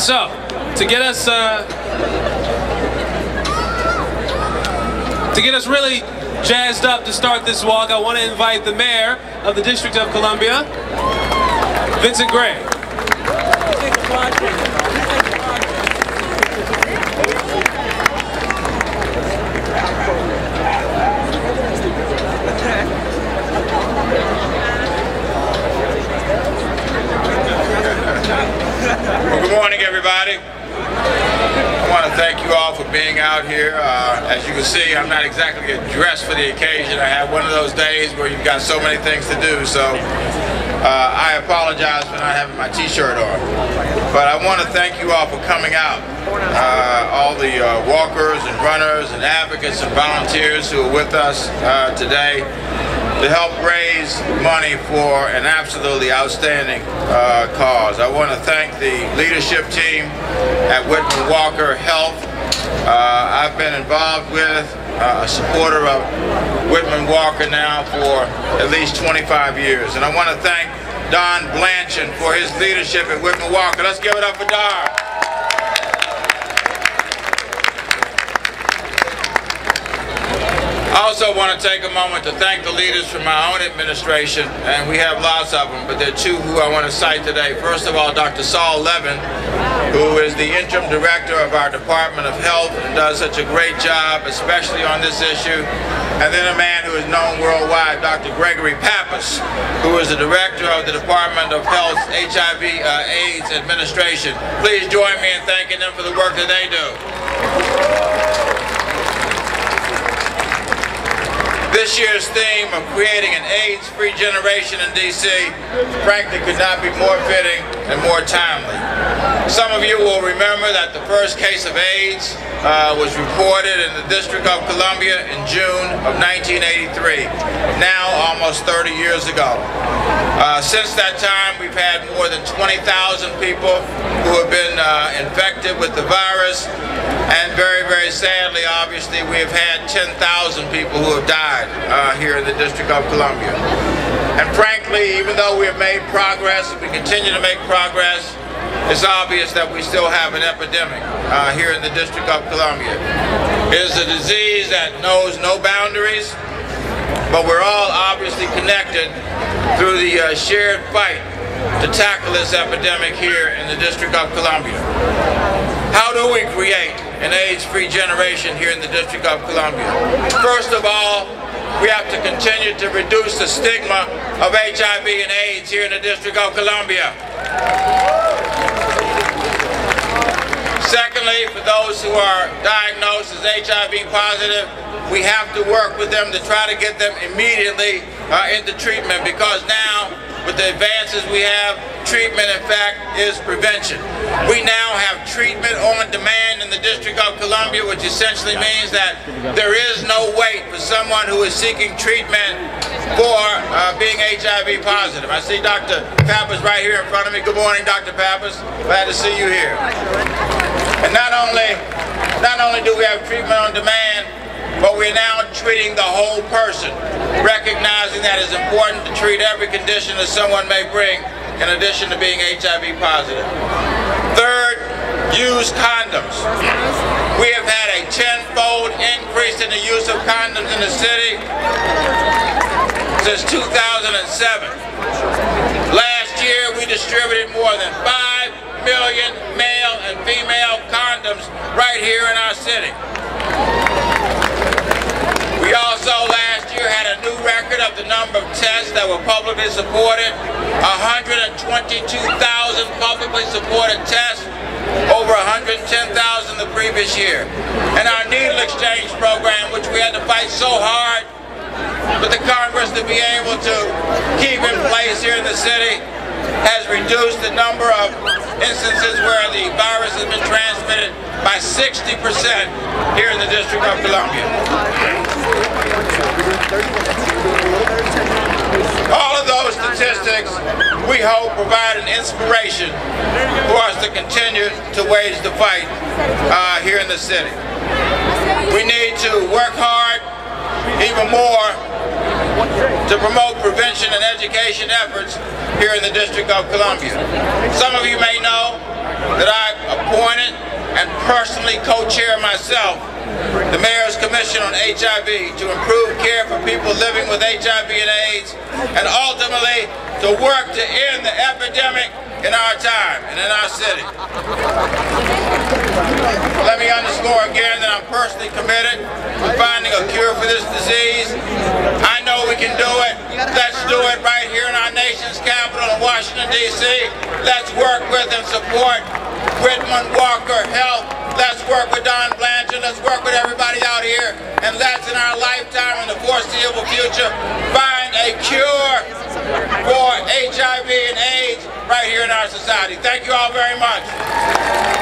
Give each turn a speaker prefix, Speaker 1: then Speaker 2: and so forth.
Speaker 1: So, to get us really jazzed up to start this walk, I want to invite the mayor of the District of Columbia, Vincent Gray.
Speaker 2: Well, good morning, everybody. I want to thank you all for being out here. As you can see, I'm not exactly dressed for the occasion. I have one of those days where you've got so many things to do, so I apologize for not having my t-shirt on. But I want to thank you all for coming out. All the walkers and runners and advocates and volunteers who are with us today to help raise money for an absolutely outstanding cause. I want to thank the leadership team at Whitman Walker Health. I've been involved with, a supporter of Whitman Walker now for at least 25 years. And I want to thank Don Blanchard for his leadership at Whitman Walker. Let's give it up for Don. I also want to take a moment to thank the leaders from my own administration, and we have lots of them, but there are two who I want to cite today. First of all, Dr. Saul Levin, who is the interim director of our Department of Health and does such a great job, especially on this issue. And then a man who is known worldwide, Dr. Gregory Pappas, who is the director of the Department of Health's HIV/AIDS administration. Please join me in thanking them for the work that they do. This year's theme of creating an AIDS-free generation in D.C. frankly could not be more fitting and more timely. Some of you will remember that the first case of AIDS was reported in the District of Columbia in June of 1983, now almost 30 years ago. Since that time, we've had more than 20,000 people who have been infected with the virus, and very, very sadly, obviously, we have had 10,000 people who have died here in the District of Columbia. And frankly, even though we have made progress, and we continue to make progress, it's obvious that we still have an epidemic here in the District of Columbia. It is a disease that knows no boundaries, but we're all obviously connected through the shared fight to tackle this epidemic here in the District of Columbia. How do we create an AIDS-free generation here in the District of Columbia? First of all, we have to continue to reduce the stigma of HIV and AIDS here in the District of Columbia. Secondly, for those who are diagnosed as HIV positive, we have to work with them to try to get them immediately into treatment, because now, with the advances we have, treatment, in fact, is prevention. We now have treatment on demand in the District of Columbia, which essentially means that there is no wait for someone who is seeking treatment for being HIV positive. I see Dr. Pappas right here in front of me. Good morning, Dr. Pappas. Glad to see you here. And not only do we have treatment on demand, but we're now treating the whole person, recognizing that it's important to treat every condition that someone may bring, in addition to being HIV positive. Third, use condoms. We have had a 10-fold increase in the use of condoms in the city since 2007. Last year, we distributed more than 5 million male and female condoms right here in our city. We also last year had a new record of the number of tests that were publicly supported, 122,000 publicly supported tests, over 110,000 the previous year. And our needle exchange program, which we had to fight so hard with the Congress to be able to keep in place here in the city, has reduced the number of instances where the virus has been transmitted by 60% here in the District of Columbia. All of those statistics, we hope, provide an inspiration for us to continue to wage the fight here in the city. We need to work hard even more to promote prevention and education efforts here in the District of Columbia. Some of you may know that I personally co-chair myself the Mayor's Commission on HIV to improve care for people living with HIV and AIDS, and ultimately to work to end the epidemic in our time and in our city. Let me underscore again that I'm personally committed to finding a cure for this disease. I know we can do it. Let's do it right here in our nation's capital in Washington, D.C. Let's work with and support Whitman Walker Health. Let's work with Don Blanchard. Let's work with everybody out here. And let's, in our lifetime and the foreseeable future, find a cure for HIV and AIDS right here in our society. Thank you all very much.